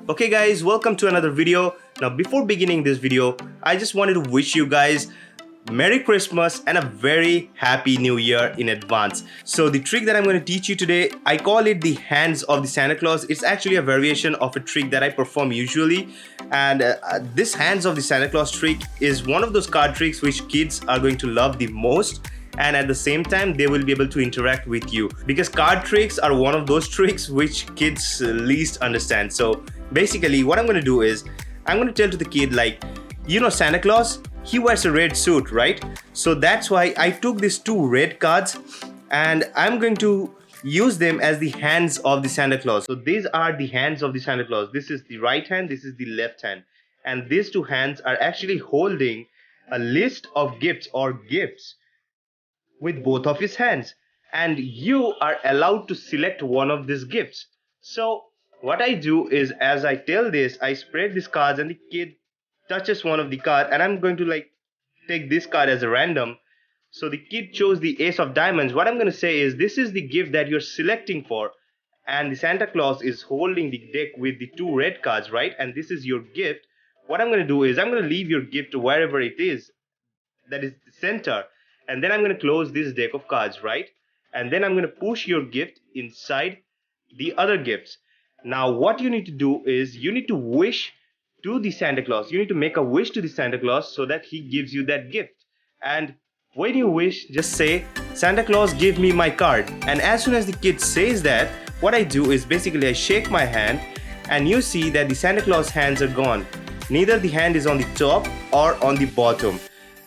Okay guys, welcome to another video. Now before beginning this video, I just wanted to wish you guys Merry Christmas and a very Happy New Year in advance. So the trick that I'm going to teach you today, I call it the hands of the Santa Claus. It's actually a variation of a trick that I perform usually. And this hands of the Santa Claus trick is one of those card tricks which kids are going to love the most. And at the same time they will be able to interact with you, because card tricks are one of those tricks which kids least understand. So basically what I'm going to do is I'm going to tell to the kid, like, you know, Santa Claus, he wears a red suit, right? So that's why I took these two red cards and I'm going to use them as the hands of the Santa Claus. So these are the hands of the Santa Claus. This is the right hand, this is the left hand, and these two hands are actually holding a list of gifts or gifts with both of his hands, and you are allowed to select one of these gifts. So what I do is, as I tell this, I spread these cards and the kid touches one of the card, and I'm going to like take this card as a random. So the kid chose the ace of diamonds. What I'm going to say is, this is the gift that you're selecting for, and the Santa Claus is holding the deck with the two red cards, right? And this is your gift. What I'm going to do is I'm going to leave your gift wherever it is, that is the center, and then I'm going to close this deck of cards, right? And then I'm going to push your gift inside the other gifts. Now what you need to do is you need to wish to the Santa Claus. You need to make a wish to the Santa Claus so that he gives you that gift. And when you wish, just say, Santa Claus, give me my card. And as soon as the kid says that, what I do is basically I shake my hand, and you see that the Santa Claus hands are gone. Neither the hand is on the top or on the bottom.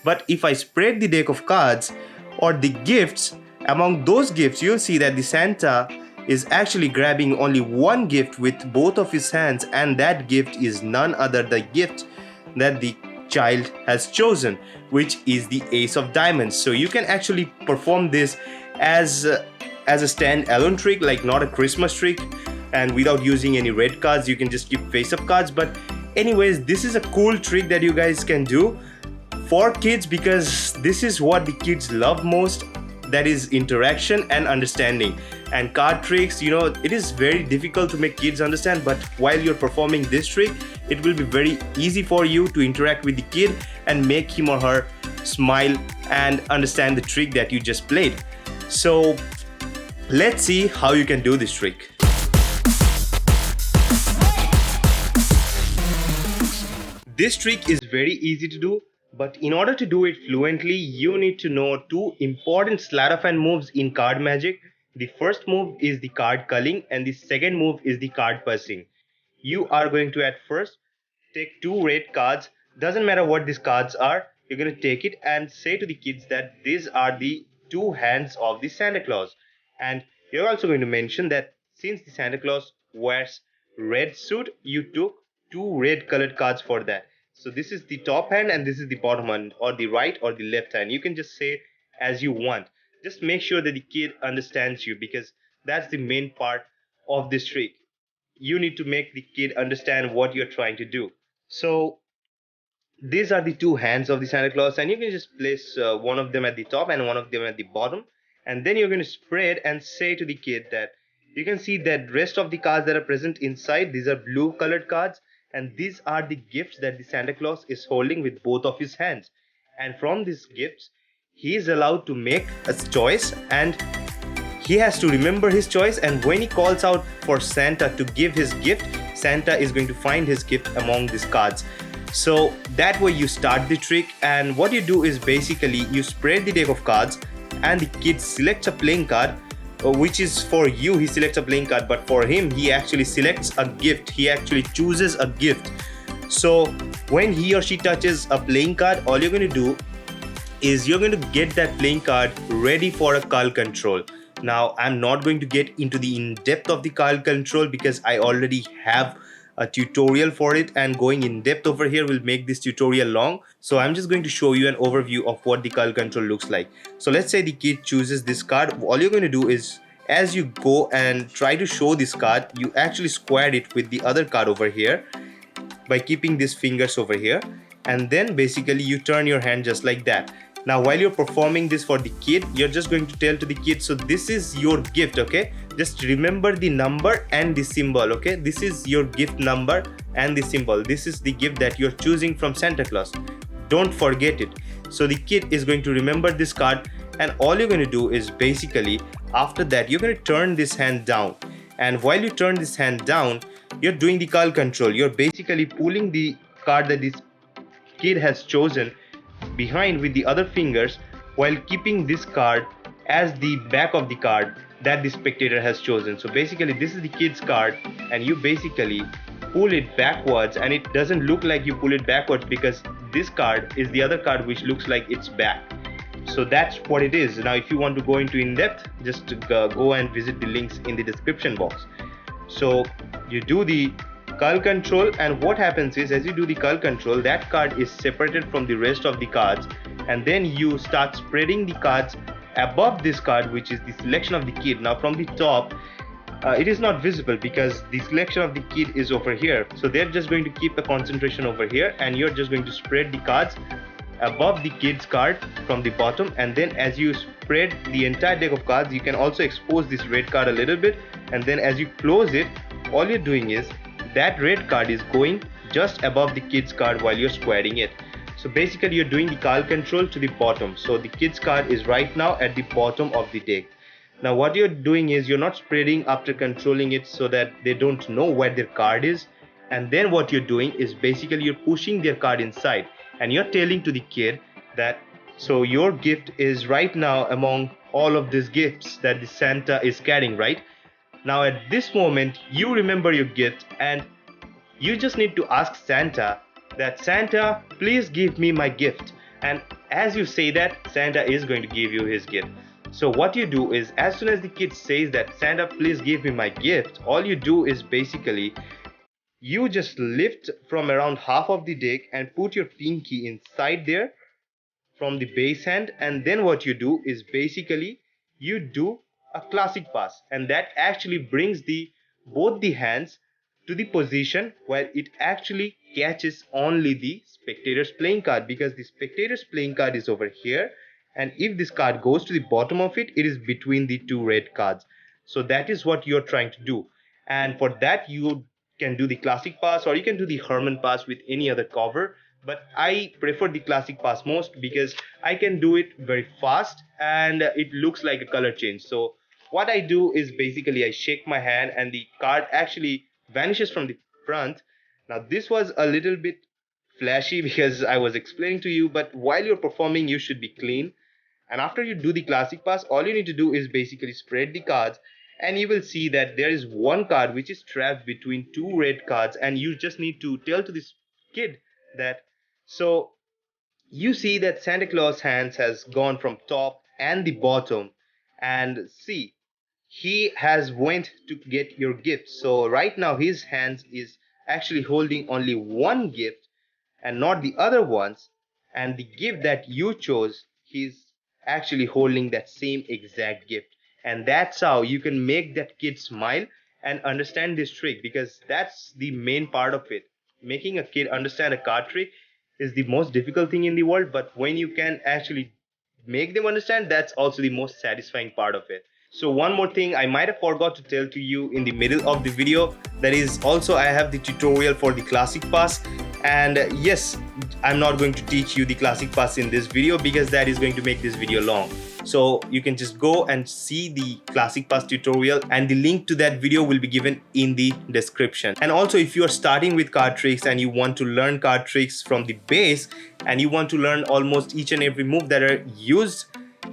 But if I spread the deck of cards or the gifts, among those gifts you'll see that the Santa is actually grabbing only one gift with both of his hands, and that gift is none other the gift that the child has chosen, which is the ace of diamonds. So you can actually perform this as a stand-alone trick, like not a Christmas trick, and without using any red cards. You can just keep face-up cards. But anyways, this is a cool trick that you guys can do for kids, because this is what the kids love most, that is interaction and understanding. And card tricks, you know, it is very difficult to make kids understand, but while you're performing this trick, it will be very easy for you to interact with the kid and make him or her smile and understand the trick that you just played. So let's see how you can do this trick. This trick is very easy to do, but in order to do it fluently, you need to know two important sleight of hand moves in card magic. The first move is the card culling, and the second move is the card passing. You are going to at first take two red cards. Doesn't matter what these cards are, you're going to take it and say to the kids that these are the two hands of the Santa Claus. And you're also going to mention that since the Santa Claus wears red suit, you took two red colored cards for that. So this is the top hand and this is the bottom hand, or the right or the left hand. You can just say as you want. Just make sure that the kid understands you, because that's the main part of this trick. You need to make the kid understand what you're trying to do. So these are the two hands of the Santa Claus, and you can just place one of them at the top and one of them at the bottom. And then you're going to spread and say to the kid that you can see that rest of the cards that are present inside, these are blue colored cards. And these are the gifts that the Santa Claus is holding with both of his hands. And from these gifts, he is allowed to make a choice, and he has to remember his choice. And when he calls out for Santa to give his gift, Santa is going to find his gift among these cards. So that way you start the trick. And what you do is basically you spread the deck of cards, and the kid selects a playing card, which is for you. He selects a playing card, but for him he actually selects a gift. He actually chooses a gift. So when he or she touches a playing card, all you're going to do is you're going to get that playing card ready for a card control. Now I'm not going to get into the in-depth of the card control because I already have a tutorial for it, and going in depth over here will make this tutorial long. So I'm just going to show you an overview of what the card control looks like. So let's say the kid chooses this card. All you're going to do is, as you go and try to show this card, you actually square it with the other card over here by keeping these fingers over here, and then basically you turn your hand just like that. Now while you're performing this for the kid, you're just going to tell to the kid, so this is your gift, okay? Just remember the number and the symbol, okay? This is your gift number and the symbol. This is the gift that you're choosing from Santa Claus. Don't forget it. So the kid is going to remember this card, and all you're going to do is basically after that you're going to turn this hand down, and while you turn this hand down, you're doing the call control. You're basically pulling the card that this kid has chosen behind with the other fingers, while keeping this card as the back of the card that the spectator has chosen. So basically this is the kid's card, and you basically pull it backwards, and it doesn't look like you pull it backwards because this card is the other card which looks like it's back. So that's what it is. Now if you want to go into in-depth, just go and visit the links in the description box. So you do the cull control, and what happens is, as you do the cull control, that card is separated from the rest of the cards, and then you start spreading the cards above this card, which is the selection of the kid. Now from the top, it is not visible because the selection of the kid is over here, so they're just going to keep the concentration over here, and you're just going to spread the cards above the kid's card from the bottom. And then as you spread the entire deck of cards, you can also expose this red card a little bit, and then as you close it, all you're doing is that red card is going just above the kid's card while you're squaring it. So basically you're doing the call control to the bottom, so the kid's card is right now at the bottom of the deck. Now what you're doing is, you're not spreading after controlling it so that they don't know where their card is, and then what you're doing is basically you're pushing their card inside, and you're telling to the kid that, so your gift is right now among all of these gifts that the Santa is carrying, right? Now at this moment you remember your gift, and you just need to ask Santa that, Santa, please give me my gift. And as you say that, Santa is going to give you his gift. So what you do is, as soon as the kid says that, Santa, please give me my gift, all you do is basically you just lift from around half of the deck and put your pinky inside there from the base hand, and then what you do is basically you do a classic pass, and that actually brings both the hands to the position where it actually catches only the spectator's playing card, because the spectator's playing card is over here, and if this card goes to the bottom of it, it is between the two red cards. So that is what you're trying to do, and for that you can do the classic pass, or you can do the Herman pass with any other cover, but I prefer the classic pass most because I can do it very fast and it looks like a color change. So what I do is basically I shake my hand and the card actually vanishes from the front. Now this was a little bit flashy because I was explaining to you, but while you're performing you should be clean. And after you do the classic pass, all you need to do is basically spread the cards, and you will see that there is one card which is trapped between two red cards, and you just need to tell to this kid that, so you see that Santa Claus hands has gone from top and the bottom, and see, he has went to get your gift. So right now his hands is actually holding only one gift and not the other ones, and the gift that you chose, he's actually holding that same exact gift. And that's how you can make that kid smile and understand this trick, because that's the main part of it. Making a kid understand a card trick is the most difficult thing in the world, but when you can actually make them understand, that's also the most satisfying part of it. So one more thing I might have forgot to tell to you in the middle of the video, that is also I have the tutorial for the classic pass. And yes, I'm not going to teach you the classic pass in this video because that is going to make this video long. So you can just go and see the classic pass tutorial, and the link to that video will be given in the description. And also, if you are starting with card tricks and you want to learn card tricks from the base, and you want to learn almost each and every move that are used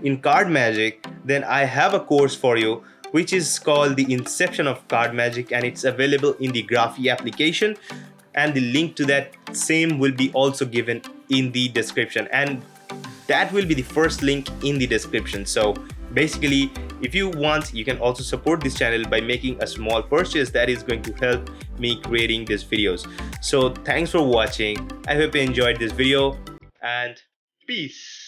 in card magic, then I have a course for you which is called the Inception of Card Magic, and it's available in the Graphy application, and the link to that same will be also given in the description, and that will be the first link in the description. So basically, if you want, you can also support this channel by making a small purchase that is going to help me creating these videos. So thanks for watching. I hope you enjoyed this video, and peace.